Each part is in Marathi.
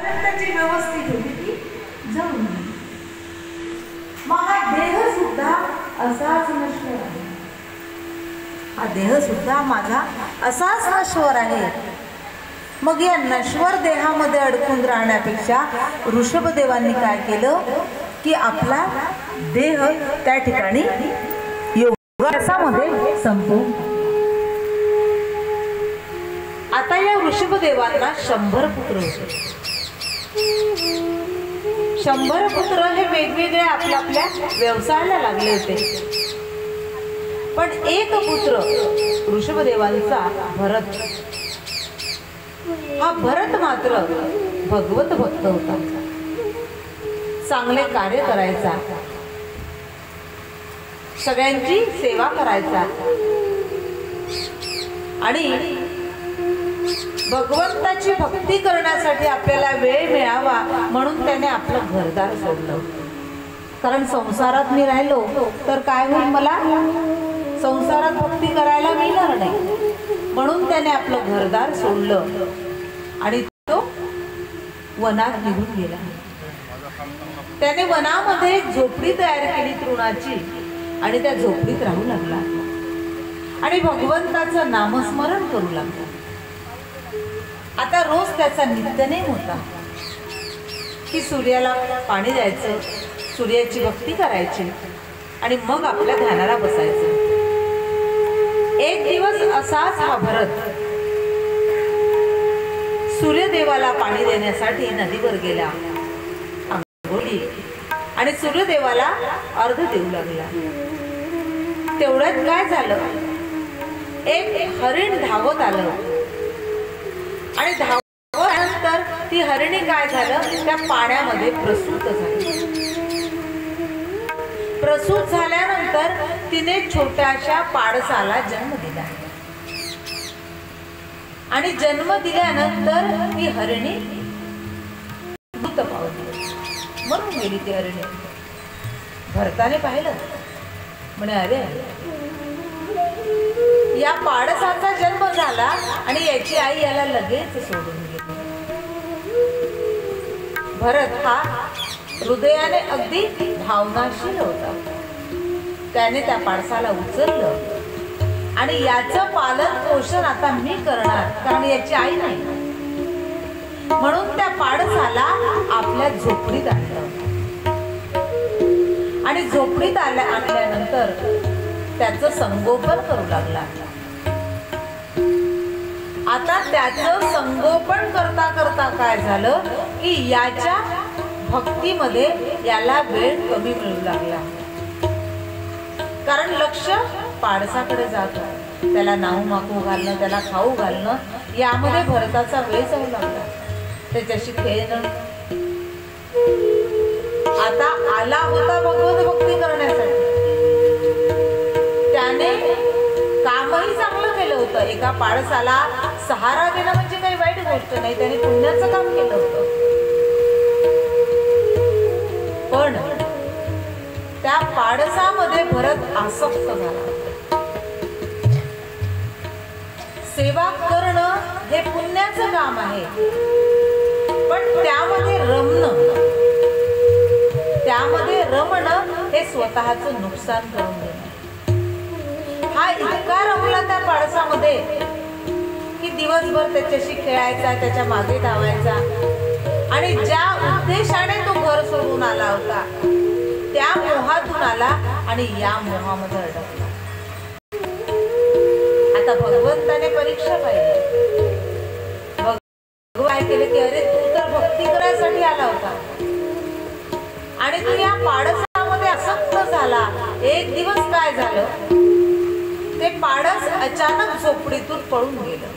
त्याची व्यवस्थित होती ती जळून गेली. मग हा देह सुद्धा असाच नश्वर आहे. हा देह सुद्धा माझा असाच नश्वर आहे. मग या नश्वर देहामध्ये अडकून राहण्यापेक्षा ऋषभदेवांनी काय केलं की आपला देह त्या ठिकाणी योगासनामध्ये संपवून. आता या ऋषभदेवांना 100 पुत्र होते. 100 पुत्र हे वेगवेगळे आपल्या आपल्या व्यवसायाला लागले होते. पण एक पुत्र ऋषभदेवांचा भरत. हा भरत मात्र भगवत भक्त होता. चांगले कार्य करायचा, सगळ्यांची सेवा करायचा आणि भगवंताची भक्ती करण्यासाठी आपल्याला वेळ मिळावा म्हणून त्याने आपलं घरदार सोडलं. कारण संसारात मी राहिलो तर काय होईल, मला संसारात भक्ती करायला मिळणार नाही. म्हणून त्याने आपलं घरदार सोडलं आणि तो वनात निघून गेला. त्याने वनामध्ये झोपडी तयार केली तृणाची आणि त्या झोपडीत राहू लागला आणि भगवंताचं नामस्मरण करू लागला. आता रोज त्याचा नित्यनेम होता की सूर्याला पाणी द्यायचं, सूर्याची भक्ती करायची आणि मग आपल्या ध्यानाला बसायचं. एक दिवस असाच हा भरत सूर्यदेवाला पाणी देण्यासाठी नदीवर गेला, आंघोळी आणि सूर्यदेवाला अर्घ देऊ लागला. तेवढ्यात काय झालं, एक हरिण धावत आलं आणि धावल्यानंतर ती हरिणी काय झालं, त्या पाण्यामध्ये प्रसूत झाली. प्रसूत झाल्यानंतर तिने छोट्याशा पाडसाला जन्म दिला आणि जन्म दिल्यानंतर ती हरिणी मृत पावली, मरून गेली ती हरिणी. भरताने पाहिलं, म्हणे अरे या पाडसाचा जन्म झाला आणि याची आई याला लगेच सोडून गेली. भरत हा हृदयाने अगदी भावनाशील होता. त्याने त्या पाडसाला उचललं आणि याचं पालन पोषण आता मी करणार, कारण याची आई नाही. म्हणून त्या पाडसाला आपल्या झोपडीत आणलं आणि झोपडीत आणल्यानंतर त्याचं संगोपन करू लागला. आता त्याचं संगोपन करता करता काय झालं की याच्या भक्तीमध्ये याला वेळ कमी मिळू लागला. कारण लक्ष पाडसाकडे जात, त्याला नाहू माकू घालणं, त्याला खाऊ घालणं यामध्ये भरताचा वेळ जाऊ लागला. त्याच्याशी खेळणं. आता आला होता भगवत भक्ती करण्यासाठी. त्याने कामही चांगलं केलं होतं. एका पाडसाला सहारा देणं म्हणजे काही वाईट गोष्ट नाही, त्याने पुण्याचं काम केलं होतं. पण त्या पाडसामध्ये भरत आसक्त झाला. सेवा करणं हे पुण्याचं काम आहे, पण त्यामध्ये रमणं हे स्वतःचं नुकसान करून देणं. हा इतका रमला त्या पाडसामध्ये की दिवसभर त्याच्याशी खेळायचा, त्याच्या मागे धावायचा आणि ज्या उद्देशाने तो घर सोडून आला होता त्या मोहातून आला आणि या मोहामध्ये अडकला. आता भगवंताने परीक्षा पाहिली. भगवान काय केले की अरे तू तर भक्ती करायसाठी आला होता आणि तू या पाडसामध्ये आसक्त झाला. एक दिवस काय झालं, ते पाडस अचानक झोपडीतून पळून गेलं.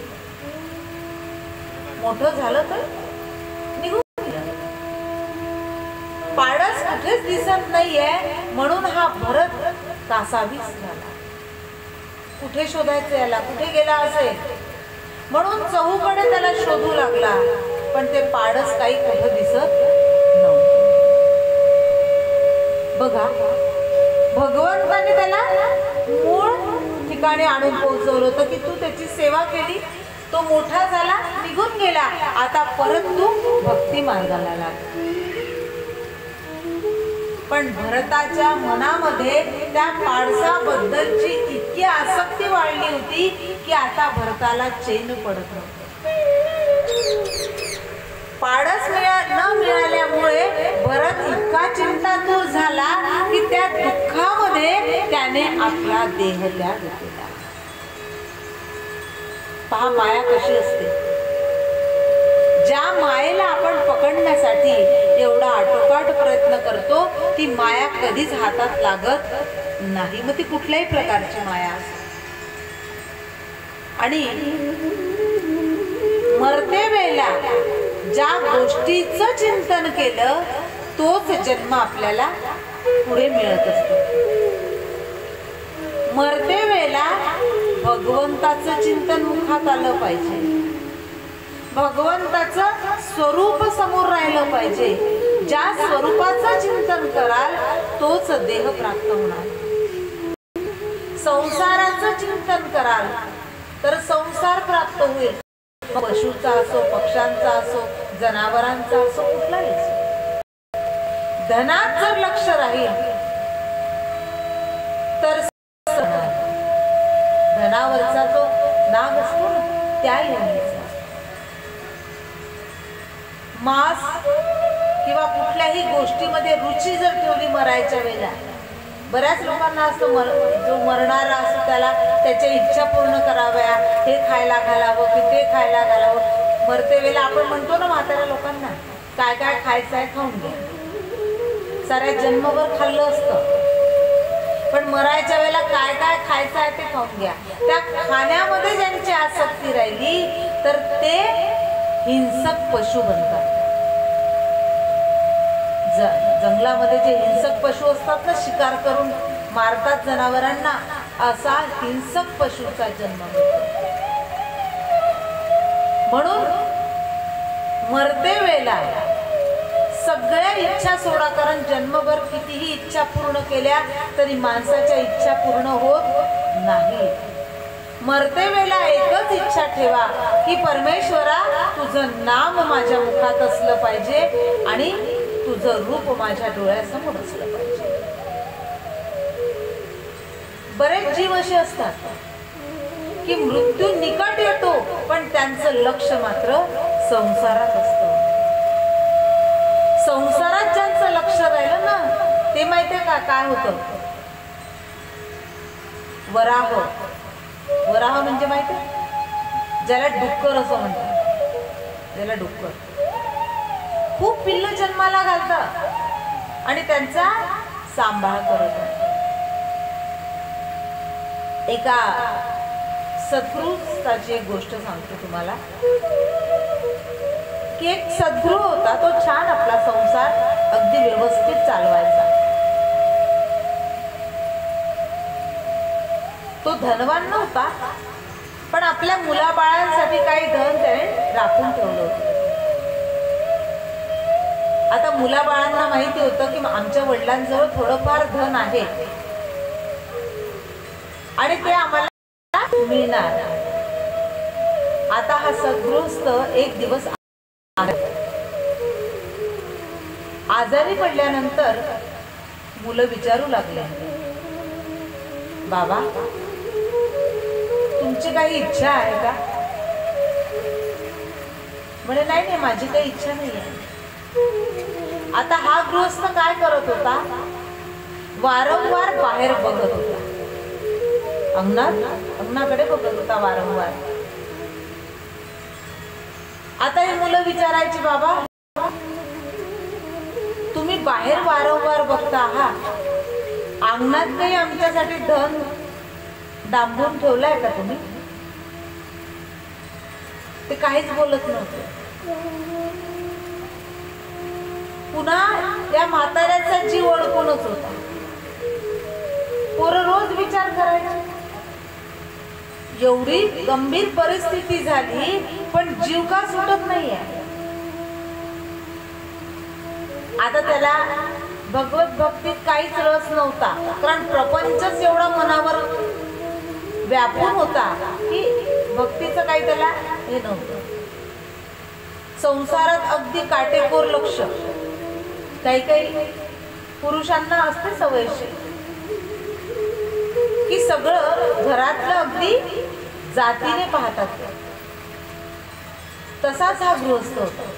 मोठं झालं तर निघून गेलं. पाडस कुठेच दिसत नाहीये म्हणून हा भरत कासावीस झाला. कुठे शोधायचं याला, कुठे गेला असेल म्हणून चहूकडे त्याला शोधू लागला. पण ते पाडस काही कुठं दिसत नव्हतं. बघा, भगवंताने त्याला मूळ ठिकाणी आणून पोहोचवलं होतं की तू त्याची सेवा केली तो मोठा झाला, निघून गेला, आता परत तू भक्ती मार्गाला लाग. पण भरताच्या मनामध्ये त्या पाडसाबद्दलची इतकी आसक्ती वाढली होती की आता भरताला चैन पडत नव्हतं. पाडस न मिळाल्यामुळे भरत इतका चिंतातूर झाला की त्या दुःखामध्ये त्याने आपला देह त्याग केला. पहा माया कशी असते. ज्या मायेला आपण पकडण्यासाठी एवढा आटोकाट प्रयत्न करतो ती माया कधीच हातात लागत नाही. मग ती कुठल्याही प्रकारची माया असते. आणि मरते वेळेला ज्या गोष्टीचं चिंतन केलं तोच जन्म आपल्याला पुढे मिळत असतो. मरते वेळेला भगवंताचं चिंतन मुखात आलं पाहिजे. भगवंताचं स्वरूप समोर राहिलं पाहिजे. ज्या स्वरूपाचं चिंतन कराल तोच देह प्राप्त होणार. संसाराचं चिंतन कराल तर संसार प्राप्त होईल. पशुचा असो, पक्ष्यांचा असो, जनावरांचा असो, कुठलाही असो. धनात जर लक्ष राहील तर धनावरचा जो नाग असतो ना त्या योनीचा मांस किंवा कुठल्याही गोष्टीमध्ये रुची जर ठेवली मरायच्या वेळेला, बऱ्याच लोकांना असं जो मरणारा असतो त्याला त्याच्या इच्छा पूर्ण कराव्या, हे खायला घालावं की ते खायला घालावं. मरते वेळेला आपण म्हणतो ना म्हाताऱ्या लोकांना काय काय खायचं आहे खाऊन घ्या. साऱ्या जन्मभर खाल्लं असतं पण मरायच्या वेळेला काय काय खायचं आहे ते खाऊन घ्या. त्या खाण्यामध्ये ज्यांची आसक्ती राहिली तर ते हिंसक पशु बनतात. जंगलामध्ये जे हिंसक पशु असतात ना, शिकार करून मारतात जनावरांना, असा हिंसक पशुचा जन्म होतो. म्हणून मरते वेळेला सगळ्या इच्छा सोडा. कारण जन्मभर कितीही इच्छा पूर्ण केल्या तरी माणसाच्या इच्छा पूर्ण होत नाही. मरते वेळेला एकच इच्छा ठेवा की परमेश्वरा तुझं नाम माझ्या मुखात असलं पाहिजे आणि तुझं रूप माझ्या डोळ्यासमोर असलं पाहिजे. बरेच जीव असे असतात की मृत्यू निकट येतो पण त्यांचं लक्ष मात्र संसारात असतं. संसारात ज्यांचं लक्ष राहिलं ना ते माहितीये का काय होतं. वराह, वराह म्हणजे माहिती, ज्याला डुक्कर असं म्हणतात, ज्याला डुक्कर खूप पिल्ल जन्माला घालतात आणि त्यांचा सांभाळ करत. एका सद्गुरूची एक गोष्ट सांगतो तुम्हाला की एक सद्गुरू होता. तो छान आपला संसार अगदी व्यवस्थित चालवायचा. तो धनवान नव्हता पण आपल्या मुलाबाळांसाठी काही धन त्याने राखून ठेवलं होतं. आता मुलाबाळांना माहिती होतं की आमच्या वडिलांजवळ थोडंफार धन आहे आणि ते आम्हाला मिळणार. आता हा सद्गृहस्थ एक दिवस आजारी पडल्यानंतर मुलं विचारू लागले, बाबा तुमची काही इच्छा आहे का? म्हणे नाही नाही माझी काही इच्छा नाही आहे. आता हा गृहस्थ काय करत होता, वारंवार बाहेर बघत होता. अंगणाकडे बघत होता वारंवार. आता ही मुलं विचारायची, बाबा तुम्ही बाहेर वारंवार बघता आहात, अंगणात काही आमच्यासाठी धन डांबून ठेवलाय का तुम्ही? ते काहीच बोलत नव्हते. पुन्हा त्या म्हाताऱ्याचा जीव अडकूनच होता. पोरं रोज विचार करायचे. एवढी गंभीर परिस्थिती झाली पण जीव का सुटत नाहीये. आता त्याला भगवत भक्तीत काहीच रस नव्हता कारण प्रपंचच एवढा मनावर व्यापून होता की भक्तीचं काही त्याला हे नव्हतं. संसारात अगदी काटेकोर लक्ष. काही काही पुरुषांना असते सवयशी की सगळं घरातलं अगदी जातीने पाहतात. तसाच हा गृहस्थ होता.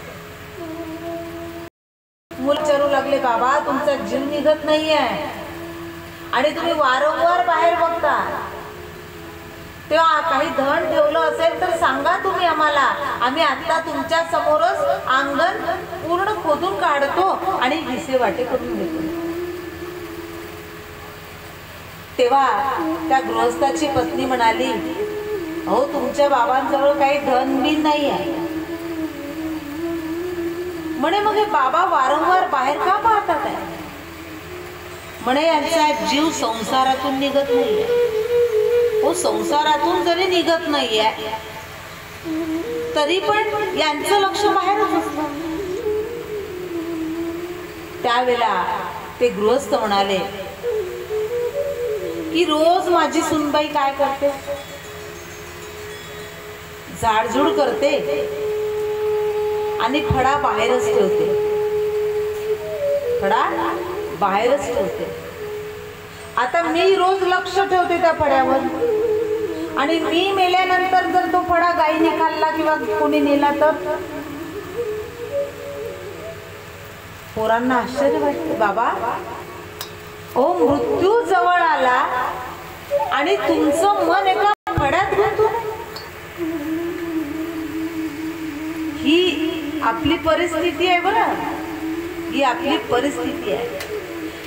मुलं विचारू लागले, बाबा तुमचा जीव निघत नाहीये आणि तुम्ही वारंवार बाहेर बघता, तेव्हा काही धन ठेवलं असेल तर सांगा तुम्ही आम्हाला, आम्ही आता तुमच्या समोरच अंगण पूर्ण खोदून काढतो आणि हिस्से वाटे करून देतो. तेव्हा त्या गृहस्थाची पत्नी म्हणाली, अहो तुमच्या बाबांजवळ काही धन बी नाही आहे म्हणे. मग हे बाबा वारंवार बाहेर का पाहतात आहे म्हणे. यांचा जीव संसारातून निघत नाहीये. हो, संसारातून जरी निघत नाहीये तरी पण यांचं लक्ष बाहेरच असतं. त्यावेळेला ते गृहस्थ म्हणाले की रोज माझी सुनबाई काय करते, झाडझूड करते आणि फडा बाहेरच ठेवते. फडा बाहेरच ठेवते. आता मी रोज लक्ष ठेवते त्या फड्यावर आणि मी मेल्यानंतर जर तो फडा गायीने खाल्ला किंवा कोणी नेला तर पोरांना आश्चर्य वाटते. बाबा ओ मृत्यू जवळ आला आणि तुमचं मन एका फड्यात गुंतून. ही आपली परिस्थिती आहे बरं, ही आपली परिस्थिती आहे.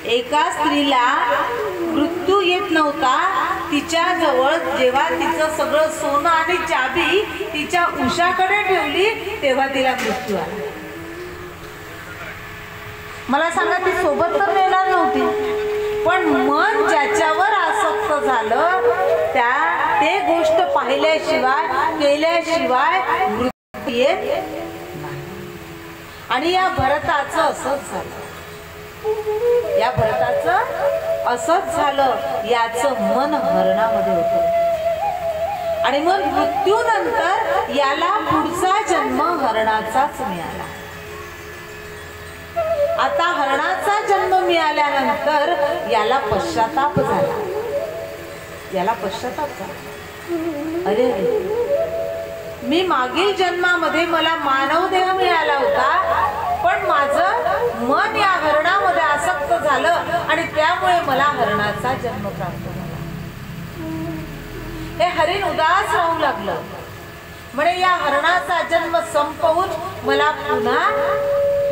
एका स्त्रीला मृत्यू येत नव्हता, तिच्या जवळ जेव्हा तिचं सगळं सोनं आणि चाबी तिच्या उशाकडे ठेवली तेव्हा तिला मृत्यू आला. मला सांगा, ती सोबत तर नेणार नव्हती, पण मन ज्याच्यावर आसक्त झालं ते गोष्ट पाहिल्याशिवाय केल्याशिवाय मृत्यू येत नाही. आणि या भरताचं असंच झालं. या भरताचं असंच झालं. याचं मन हरणामध्ये होतं आणि मग मृत्यूनंतर याला पुढचा जन्म हरणाचाच मिळाला. आता हरणाचा जन्म मिळाल्यानंतर याला पश्चाताप झाला. याला पश्चाताप झाला. अरे मी मागील जन्मामध्ये मला मानव देह मिळाला होता, पण माझं मन या हरणामध्ये आसक्त झालं आणि त्यामुळे मला हरणाचा जन्म प्राप्त झाला. हे हरिण उदास राहू लागलं. म्हणे या हरणाचा जन्म संपवून मला पुन्हा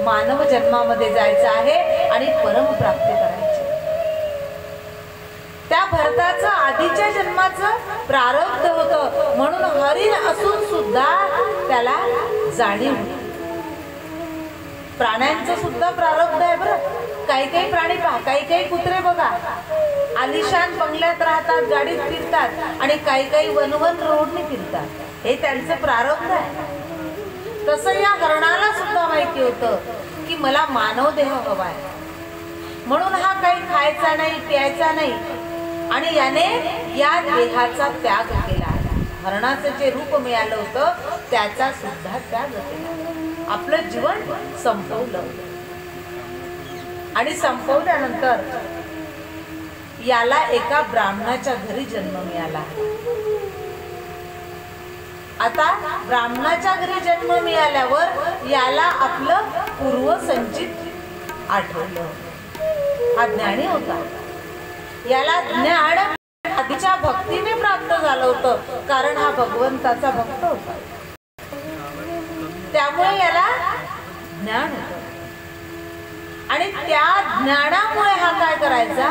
मानव जन्मामध्ये जायचं आहे आणि परमप्राप्ती करायची. त्या भरताचं आधीच्या जन्माचं प्रारब्ध होतं म्हणून हरिण असून सुद्धा त्याला जाणीव होती. प्राण्यांचं सुद्धा प्रारब्ध आहे बरं. काही काही प्राणी पहा, काही काही कुत्रे बघा आलिशान बंगल्यात राहतात, गाडीत फिरतात आणि काही काही वनवन रोडने फिरतात. हे त्यांचं प्रारब्ध आहे. तसं या हरणाला सुद्धा माहिती होतं की मला मानव देह हवा आहे, म्हणून हा काही खायचा नाही, प्यायचा नाही आणि याने या देहाचा त्याग केला. हरणाचं जे रूप मिळालं होतं त्याचा सुद्धा त्याग केला. आपलं जीवन संपवलं आणि संपवल्यानंतर याला एका ब्राह्मणाच्या घरी जन्म मिळाला. आता ब्राह्मणाच्या घरी जन्म मिळाल्यावर याला आपलं पूर्वसंचित आठवलं. हा ज्ञानी होता. याला ज्ञान आधीच्या भक्तीने प्राप्त झालं होतं, कारण हा भगवंताचा भक्त होता. त्यामुळे याला ज्ञान होतं आणि त्या ज्ञानामुळे हा काय करायचा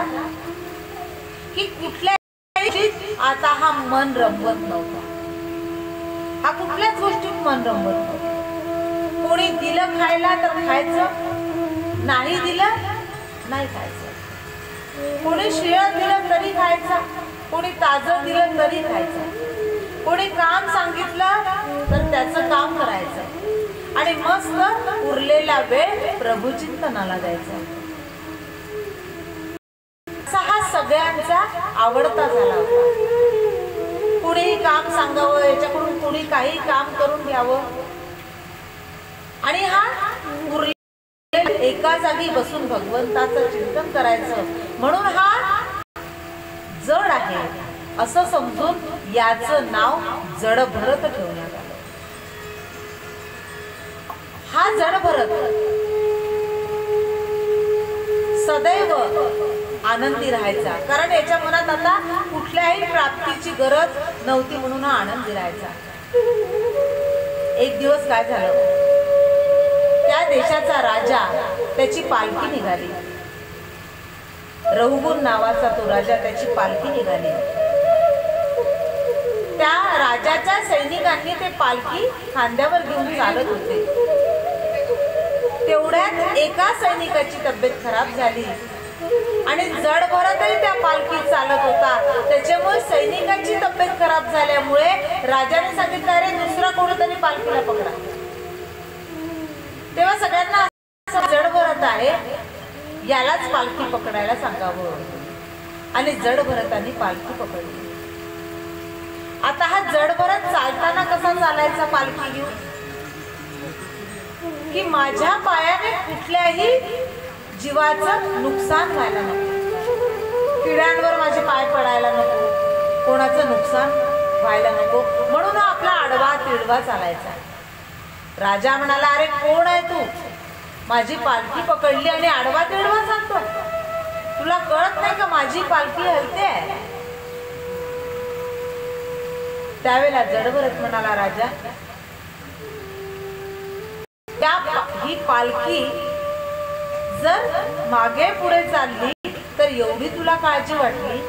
की कुठल्या गोष्टीत आता हा मन रमवत नव्हता. हा कुठल्याच गोष्टीत मन रमवत नव्हता. कोणी दिलं खायला तर खायचं, नाही दिलं नाही खायचं. कोणी शिळं दिलं तरी खायचं, कोणी ताजं दिलं तरी खायचं. कोणी काम सांगितलं तर त्याचं काम करायचं आणि मस्त उरलेला वेळ प्रभुचिंतनाला द्यायचा. असा हा सगळ्यांचा आवडता झाला होता. कुणीही काम सांगावं, याच्याकडून कुणी काही काम करून घ्यावं, आणि हा एका जागी बसून भगवंताचं चिंतन करायचं म्हणून हा जड आहे असं समजून याचं नाव जड भरत ठेवण्यात आलं. हा जड भरत सदैव आनंदी राहायचा, कारण याच्या मनात आता कुठल्याही प्राप्तीची गरज नव्हती म्हणून हा आनंदी राहायचा. एक दिवस काय झालं, त्या देशाचा राजा, त्याची पालखी निघाली. रहुगुण नावाचा तो राजा, त्याची पालखी निघाली. त्या राजाच्या सैनिकांनी ते पालखी खांद्यावर घेऊन चालत होते. तेवढ्यात एका सैनिकाची तब्येत खराब झाली आणि जड भरतही त्या पालखीत चालत होता. त्याच्यामुळे सैनिकाची तब्येत खराब झाल्यामुळे राजाने सांगितलं, अरे दुसरा कोणीतरी पालखीला पकडा. तेव्हा सगळ्यांना जड भरत आहे, यालाच पालखी पकडायला सांगावं, आणि जड भरतांनी पालखी पकडली. आता हा जड भरत चालताना कसा चालायचा पालखी घेऊन, की माझ्या पायाने कुठल्याही जीवाचं नुकसान व्हायला नको, किड्यांवर माझे पाय पडायला नको, कोणाचं नुकसान व्हायला नको, म्हणून आपला आडवा तिडवा चालायचा. राजा म्हणाला, अरे कोण आहे तू, माझी पालखी पकडली आणि आडवा तिडवा सांगतो, तुला कळत नाही का माझी पालखी हलते. त्यावेळेला जडभरत म्हणाला, राजा ही पालखी जर मागे पुढे चालली तर एवढी तुला काळजी वाटली,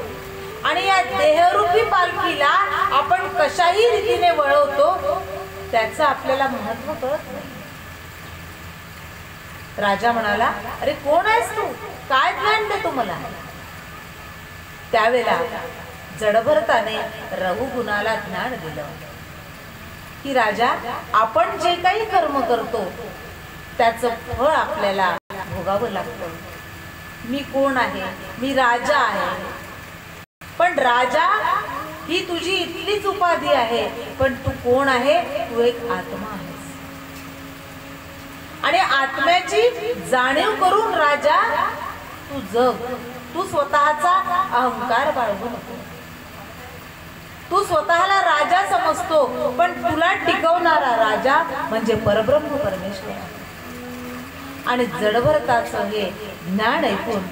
आणि या देहरूपी पालखीला आपण कशाही रीतीने वळवतो त्याचं आपल्याला महत्व कळत नाही. राजा म्हणाला, अरे कोण आहेस तू, काय ज्ञान देतो मला. त्यावेळेला जडभरताने रहुगुणाला ज्ञान दिलं की राजा, आपण जे काही कर्म करतो त्याचं फळ आपल्याला भोगावं लागतं. मी कोण आहे, मी राजा आहे, पण राजा ही तुझी इतलीच उपाधी आहे, पण तू कोण आहे, तू एक आत्मा आहेस. आणि आत्म्याची जाणीव करून राजा तू जग. तू स्वतःचा अहंकार बाळगू नको. तू स्वतःला राजा समजतो, पण तुला टिकवणारा राजा म्हणजे परब्रह्म परमेश्वर. आणि जडभरताचं हे ज्ञान ऐकून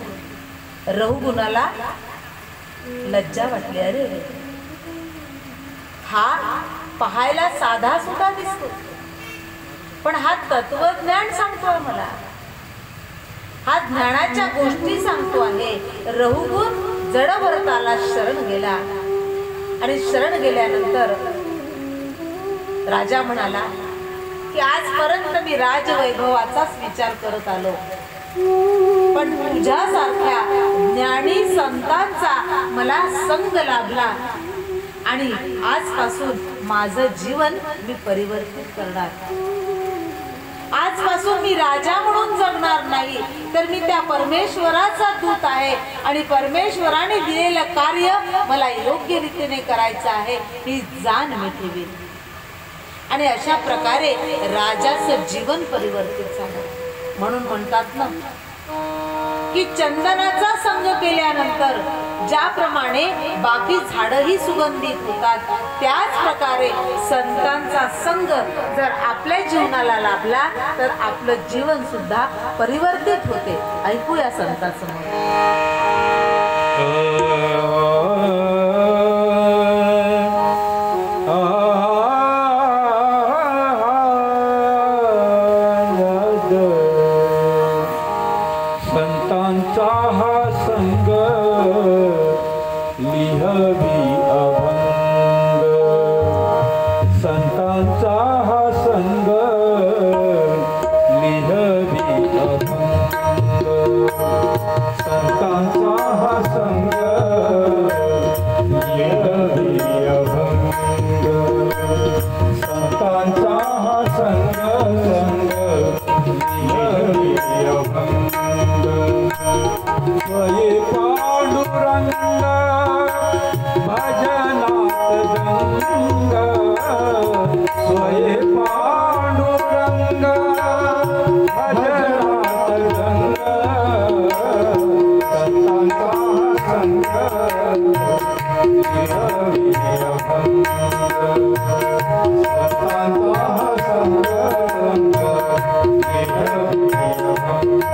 रहुगुणाला लज्जा वाटली. अरे हा पाहायला साधा सुद्धा दिसतो, पण हा तत्वज्ञान सांगतोय मला, हा ज्ञानाच्या गोष्टी सांगतो आहे. रहुगुण जडभरताला शरण गेला, आणि शरण गेल्यानंतर राजा म्हणाला की आजपर्यंत मी राजवैभवाचाच विचार करत आलो, पण तुझ्यासारख्या ज्ञानी संतांचा मला संग लाभला, आणि आजपासून माझं जीवन मी परिवर्तित करणार. आजपासून मी राजा म्हणून जगणार नाही, तर मी त्या परमेश्वराचा दूत आहे, आणि परमेश्वराने दिलेलं कार्य मला योग्य रीतीने करायचं आहे, ही जाण मी ठेवीन. आणि अशा प्रकारे राजाचं जीवन परिवर्तित झालं. म्हणून म्हणतात ना की चंदनाचा संग केल्यानंतर ज्याप्रमाणे बाकी झाडही सुगंधित होतात, त्याच प्रकारे संतांचा संग जर आपल्या जीवनाला लाभला तर आपलं जीवन सुद्धा परिवर्तित होते. ऐकूया संतांचं पांडुरंग भजनात स्वये पांडुरंग भजनात गंग संतांचा संग विरविय भंग संतांचा संग विरविय भंग